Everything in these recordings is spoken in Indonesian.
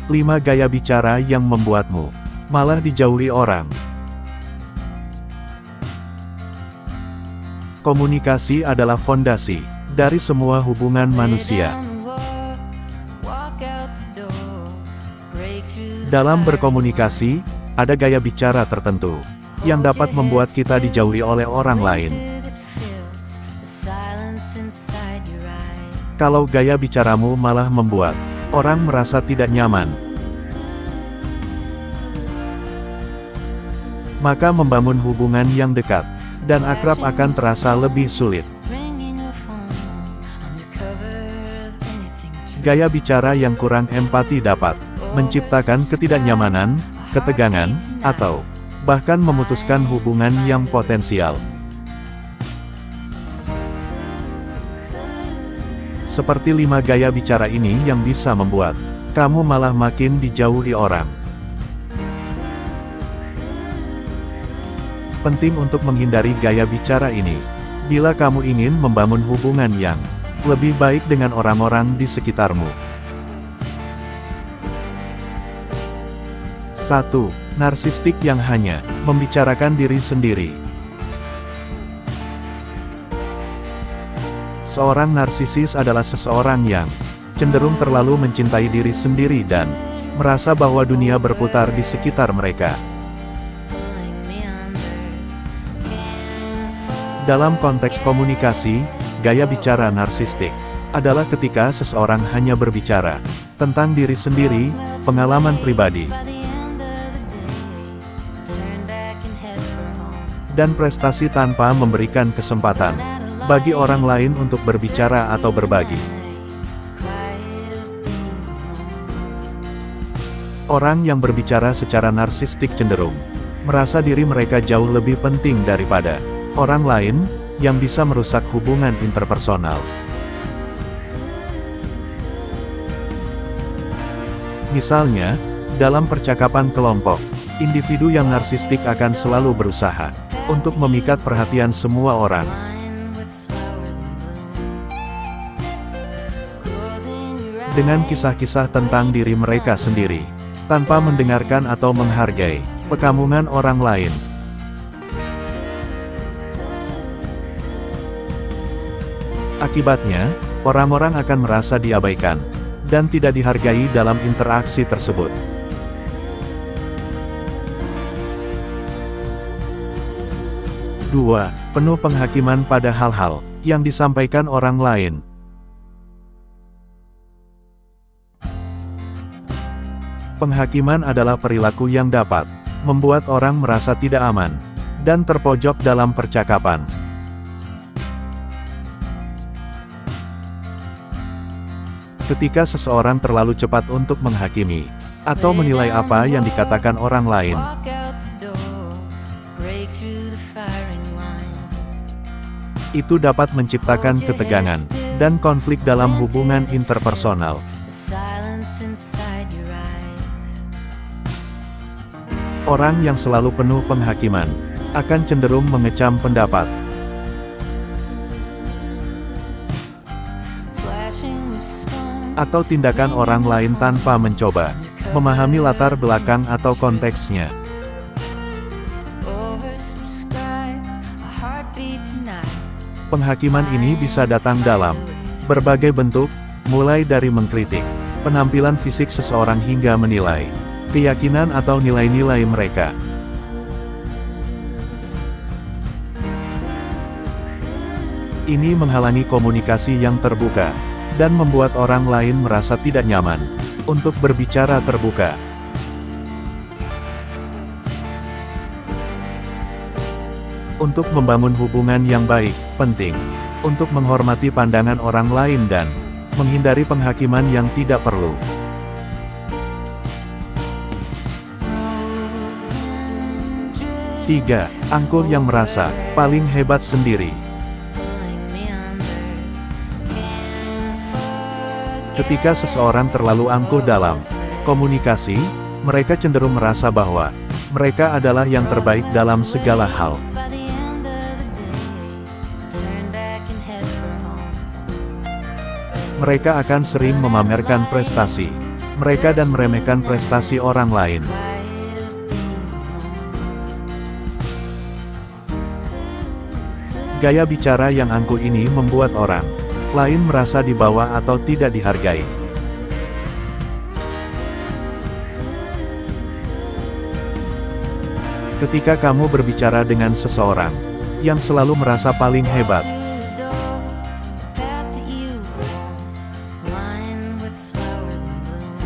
5 gaya bicara yang membuatmu malah dijauhi orang. Komunikasi adalah fondasi dari semua hubungan manusia. Dalam berkomunikasi, ada gaya bicara tertentu yang dapat membuat kita dijauhi oleh orang lain. Kalau gaya bicaramu malah membuat orang merasa tidak nyaman, maka membangun hubungan yang dekat dan akrab akan terasa lebih sulit. Gaya bicara yang kurang empati dapat menciptakan ketidaknyamanan, ketegangan, atau bahkan memutuskan hubungan yang potensial. Seperti 5 gaya bicara ini yang bisa membuat kamu malah makin dijauhi orang. Penting untuk menghindari gaya bicara ini, bila kamu ingin membangun hubungan yang lebih baik dengan orang-orang di sekitarmu. 1. Narsistik yang hanya membicarakan diri sendiri. Seorang narsisis adalah seseorang yang cenderung terlalu mencintai diri sendiri dan merasa bahwa dunia berputar di sekitar mereka. Dalam konteks komunikasi, gaya bicara narsistik adalah ketika seseorang hanya berbicara tentang diri sendiri, pengalaman pribadi, dan prestasi tanpa memberikan kesempatan bagi orang lain untuk berbicara atau berbagi. Orang yang berbicara secara narsistik cenderung merasa diri mereka jauh lebih penting daripada orang lain, yang bisa merusak hubungan interpersonal. Misalnya, dalam percakapan kelompok, individu yang narsistik akan selalu berusaha untuk memikat perhatian semua orang. Dengan kisah-kisah tentang diri mereka sendiri, tanpa mendengarkan atau menghargai pekamungan orang lain. Akibatnya, orang-orang akan merasa diabaikan dan tidak dihargai dalam interaksi tersebut. Dua, penuh penghakiman pada hal-hal yang disampaikan orang lain. Penghakiman adalah perilaku yang dapat membuat orang merasa tidak aman dan terpojok dalam percakapan. Ketika seseorang terlalu cepat untuk menghakimi atau menilai apa yang dikatakan orang lain, itu dapat menciptakan ketegangan dan konflik dalam hubungan interpersonal. Orang yang selalu penuh penghakiman akan cenderung mengecam pendapat, atau tindakan orang lain tanpa mencoba memahami latar belakang atau konteksnya. Penghakiman ini bisa datang dalam berbagai bentuk, mulai dari mengkritik penampilan fisik seseorang hingga menilai keyakinan atau nilai-nilai mereka. Ini menghalangi komunikasi yang terbuka dan membuat orang lain merasa tidak nyaman untuk berbicara terbuka. Untuk membangun hubungan yang baik, penting untuk menghormati pandangan orang lain dan menghindari penghakiman yang tidak perlu. 3. Angkuh yang merasa paling hebat sendiri. Ketika seseorang terlalu angkuh dalam komunikasi, mereka cenderung merasa bahwa mereka adalah yang terbaik dalam segala hal. Mereka akan sering memamerkan prestasi mereka dan meremehkan prestasi orang lain. Gaya bicara yang angkuh ini membuat orang lain merasa di bawah atau tidak dihargai. Ketika kamu berbicara dengan seseorang yang selalu merasa paling hebat,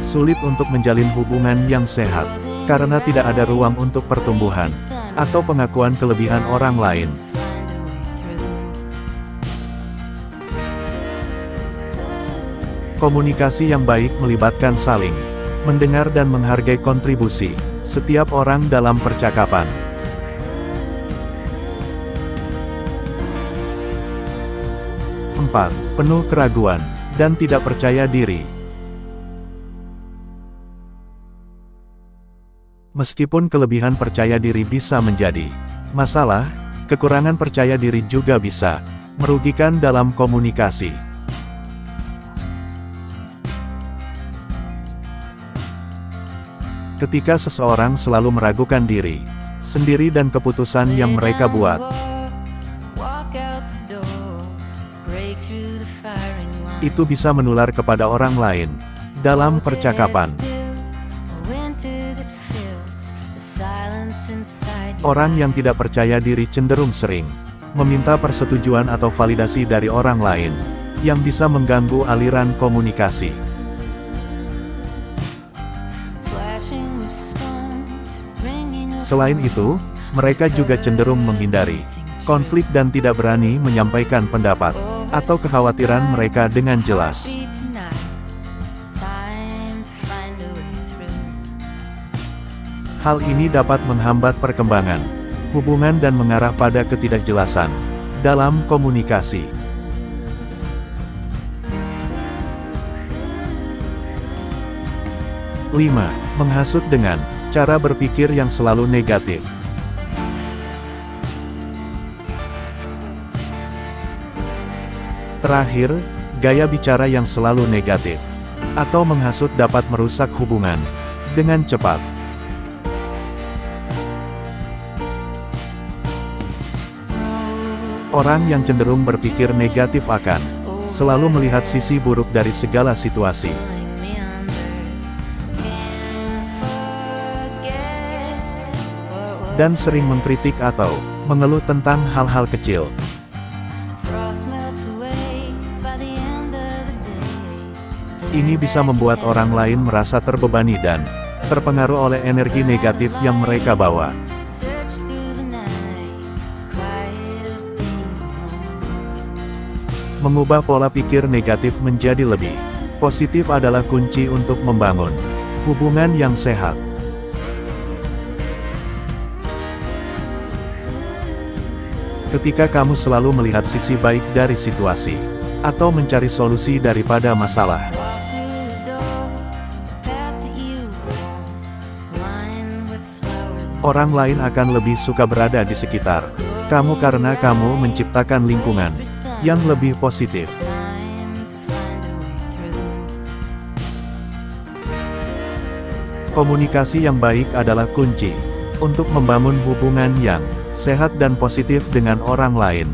sulit untuk menjalin hubungan yang sehat, karena tidak ada ruang untuk pertumbuhan atau pengakuan kelebihan orang lain. Komunikasi yang baik melibatkan saling mendengar dan menghargai kontribusi setiap orang dalam percakapan. Empat, penuh keraguan dan tidak percaya diri. Meskipun kelebihan percaya diri bisa menjadi masalah, kekurangan percaya diri juga bisa merugikan dalam komunikasi. Ketika seseorang selalu meragukan diri sendiri dan keputusan yang mereka buat, itu bisa menular kepada orang lain dalam percakapan. Orang yang tidak percaya diri cenderung sering meminta persetujuan atau validasi dari orang lain, yang bisa mengganggu aliran komunikasi. Selain itu, mereka juga cenderung menghindari konflik dan tidak berani menyampaikan pendapat atau kekhawatiran mereka dengan jelas. Hal ini dapat menghambat perkembangan hubungan dan mengarah pada ketidakjelasan dalam komunikasi. 5. Menghasut dengan cara berpikir yang selalu negatif. Terakhir, gaya bicara yang selalu negatif atau menghasut dapat merusak hubungan dengan cepat. Orang yang cenderung berpikir negatif akan selalu melihat sisi buruk dari segala situasi. Dan sering mengkritik atau mengeluh tentang hal-hal kecil. Ini bisa membuat orang lain merasa terbebani dan terpengaruh oleh energi negatif yang mereka bawa. Mengubah pola pikir negatif menjadi lebih positif adalah kunci untuk membangun hubungan yang sehat. Ketika kamu selalu melihat sisi baik dari situasi, atau mencari solusi daripada masalah, orang lain akan lebih suka berada di sekitar kamu karena kamu menciptakan lingkungan yang lebih positif. Komunikasi yang baik adalah kunci untuk membangun hubungan yang sehat dan positif dengan orang lain.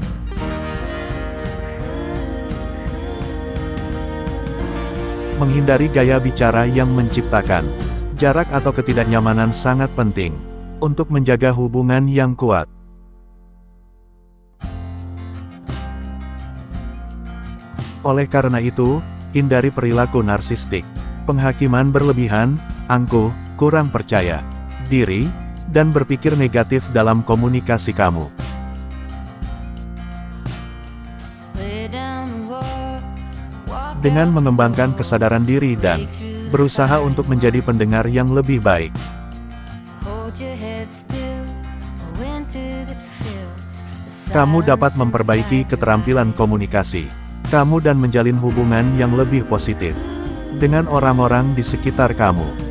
Menghindari gaya bicara yang menciptakan jarak atau ketidaknyamanan sangat penting untuk menjaga hubungan yang kuat. Oleh karena itu, hindari perilaku narsistik, penghakiman berlebihan, angkuh, kurang percaya diri, dan berpikir negatif dalam komunikasi kamu. Dengan mengembangkan kesadaran diri dan berusaha untuk menjadi pendengar yang lebih baik, kamu dapat memperbaiki keterampilan komunikasi kamu dan menjalin hubungan yang lebih positif dengan orang-orang di sekitar kamu.